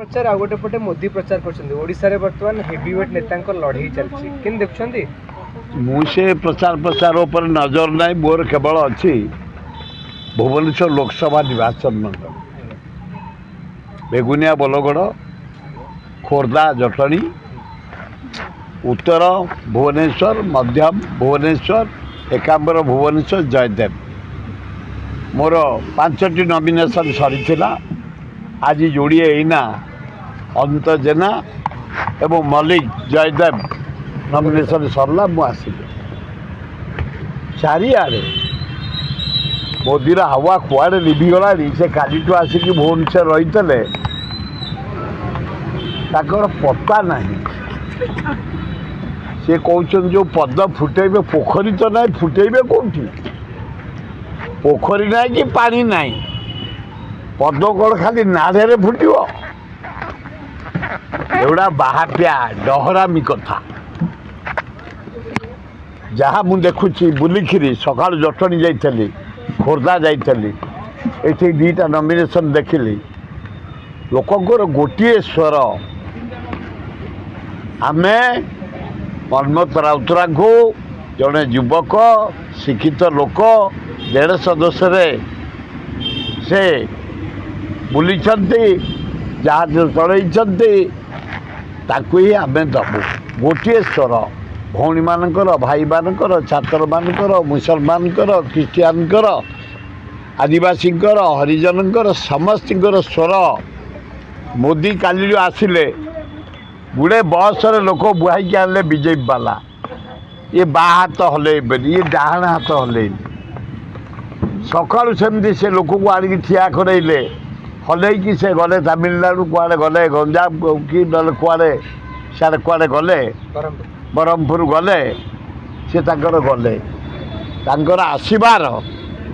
प्रचार आ गोटे पटे मोदी प्रचार कर बर्तमान हेवीवेट नेता लड़े चलती कि देखुं मुझे प्रचार पर नजर ना मोर केवल अच्छी भुवनेश्वर लोकसभा निर्वाचन मंडल बेगुनिया बलगड़ खोर्धा जटणी उत्तर भुवनेश्वर मध्यम भुवनेश्वर एकाम्बर भुवनेश्वर जयदेव मोर 5टी नॉमिनेशन सरी आज जोड़िए एना अनंत जेना एवं मल्लिक जयदेव नॉमिनेशन सरला मुझे चारिआडे मोदीर हवा कुआड़े लिभिगला से काली आसिक भुवनेश्वर रही पता नहीं से कहते जो पद फुटेबे पोखरी तो ना फुटेबे कौटी पोखरी ना कि पानी ना पद कौन खाली नाड़े फुटो एगुड़ा बाहापिया डहरामी कथा जहाँ मुझे देखुची बुलिकी सका जटणी जाइली खोर्धा जाइली ये दीटा नॉमिनेशन देखिली लोकंर गोटे स्वर आमे मनमत राउतरा को जड़े युवक शिक्षित लोक 150 दशरे से बुली जहाज चलती ही आम दबू गोटे स्वर भौणी मानकर भाई मानकर छात्र मानकर मुसलमान ख्रीस्टियान आदिवासी हरिजन समस्त स्वर मोदी काली आसिले गुड़े बस लोक बुहाई आने बीजेपी वाला ये बा हाथ हल्बे ये डाण हाथ हल्ले सकालू सेमती से लोक को आनिक ठिया करइले हल्लैकी से गले तमिलनाडु कुआड़े गले गंजाम कि कुआड़े सारे कुआड़े गले ब्रह्मपुर गले से गले आसबार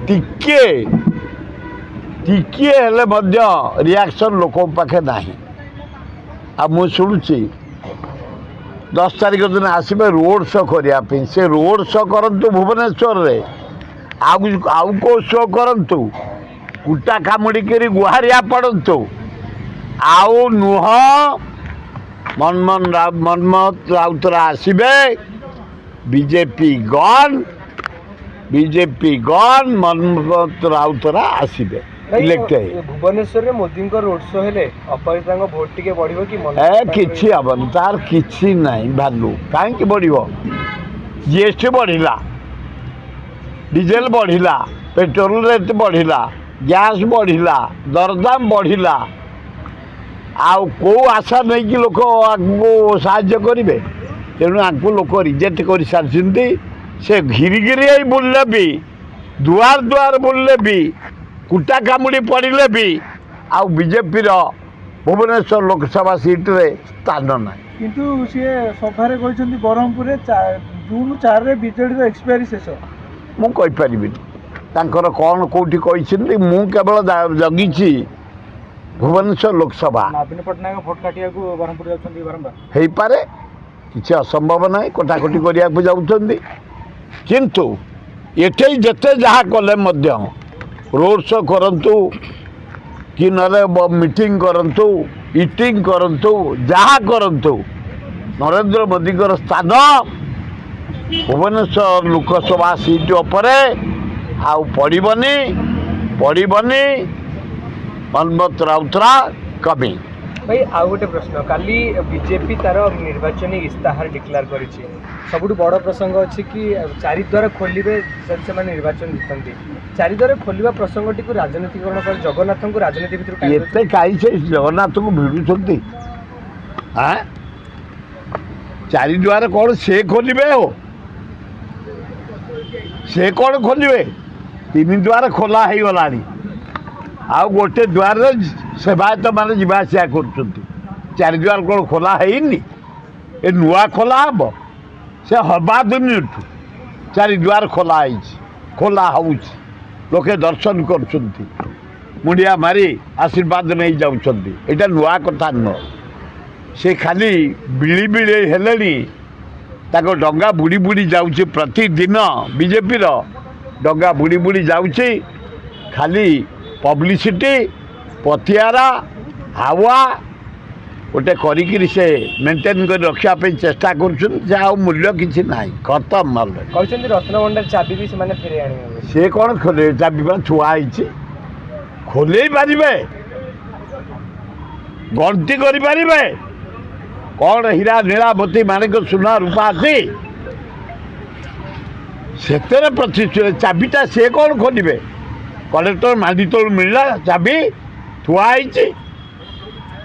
टिके टिके रिएक्शन लोक पाखे ना आ मु शुणुची 10 तारीख दिन आसबे रोड शो करने से रोड शो करंतु भुवनेश्वर रे आउ को शो करंतु कुटा कामुड़िक गुहारिया पड़तु आउ नुह मनमत राउतरा आसबे बीजेपी गन मनमत राउतरा आसबे भुवनेश्वर रे मोदी रोड शो हेले अपराजिता भोट टिके बढ़िबो कि किछि हबन तार किछि नाही भालू काहे बढ़िबो जीएसटी बढ़िला डीजेल बढ़िला पेट्रोल रेट बढ़िला गैस बढ़िला दरदाम बढ़िला आउ को आशा नहीं कि लोक आपको साहाय्य करेंगे तेणु आपको लोक रिजेक्ट कर सारी से घिरी बुलले भी दुआर दुआर बुलले भी कुटा कामुड़ी पड़े भी आउ बीजेपी भुवनेश्वर लोकसभा सीट रे स्थान ना किंतु सी सभारे कहते ब्रह्मपुर जून 4 बीजेडी एक्सपायरी शेष मुझे तांकर कौन कौटी कहते मु केवल जगी भुवनेश्वर लोकसभा नवीन पट्टनायक भोट काटिया ब्रह्मपुर जाउछन्ती बारंबार हो पारे किसी असंभव ना कटाकटी करने जाऊँच किंतु एठे जिते जहाँ कले रोड शो करंतु कि नले मीटिंग करंतु इटिंग करंतु जहाँ करंतु नरेंद्र मोदी स्थान भुवनेश्वर लोकसभा सीट उपरे आउ पड़बनी मनमत राउतरा कमी भाई आउ गोटे प्रश्न काली बीजेपी तार निर्वाचन इस्ताहार डिक्लेयर करिछि सबुठ बड़ प्रसंग अच्छी कि चारिद्वार खोलिबे से निर्वाचन जीतती चारिद्वार खोलिबा प्रसंगटी को राजनीतिकरण कर जगन्नाथ को राजनीति भितर एते काई से जगन्नाथ को भिड़ुछंती हां चारिद्वार कौन से खोलिबे हो से कौन खोलिबे 3 द्वार खोला है गलानी आउ गोटे द्वार सेवायत मान जावासिया कर द्वार कौन खोला है ए नुआ खोला हम से हवा दिन 4 द्वार खोला हो लोके दर्शन कर मुंडिया मारी आशीर्वाद नहीं जाऊँ नुआ कथा नुह से खाली बिड़ी बिड़े हेले डंगा बुड़ी बुड़ी जाऊँच प्रतिदिन बीजेपी डंगा बुड़ी बुड़ी जाऊँच खाली पब्लिसिटी पथियारा हावा गोटे करी से मेंटेन कर रखा चेष्टा कर मूल्य किसी ना खत्म माल कहते रत्नभंडार चाबी भी से फेरे आने सी कौन खोले चाबी छुआई खोल पारे गणति करें कौन हीरा नीलावती माणिक सुना रूपा अच्छी से प्रतिष्ठित चाबीटा सी कौन खोलिए कलेक्टर मांडी तलू मिलला चाबी थुआई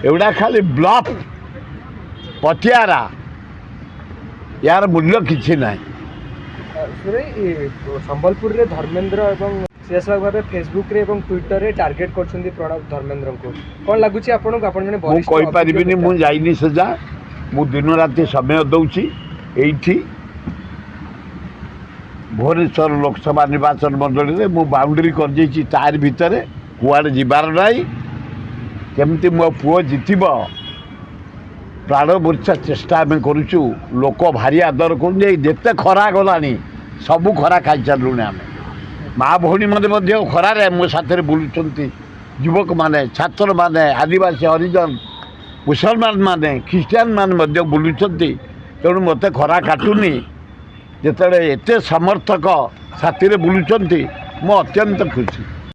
एवढा खाली ब्लफ पथियारा यार मूल्य किसी ना संबलपुर रे धर्मेंद्र एवं सीएसवाग भाव फेसबुक रे एवं ट्विटर रे टार्गेट करछन्ती प्रणव धर्मेंद्र को कौन लागुची आपन जने वरिष्ठ कोइ परिबिनी मु जाइनी सजा मु दिन राति समय दउची एठी भुवनेश्वर लोकसभा निर्वाचन मंडली रे मु बाउंड्री कर देछि तार भितरे कुआड़ जिबार नाही केमती मो पुओ जितब प्राण मूर्छा चेष्टा आम करुचु लोक भारी आदर करते खरा गलानी सबू खरा खाई सारूँ आम माँ भौणी मैंने खरारे मो साथ बुलूँ युवक माने छात्र माने आदिवासी हरिजन मुसलमान माने ख्रीस्टियान माने बुलूँ तेणु मत खरा काटुनी जिते एत समर्थक साथी बुलूँ मो अत्यंत खुशी।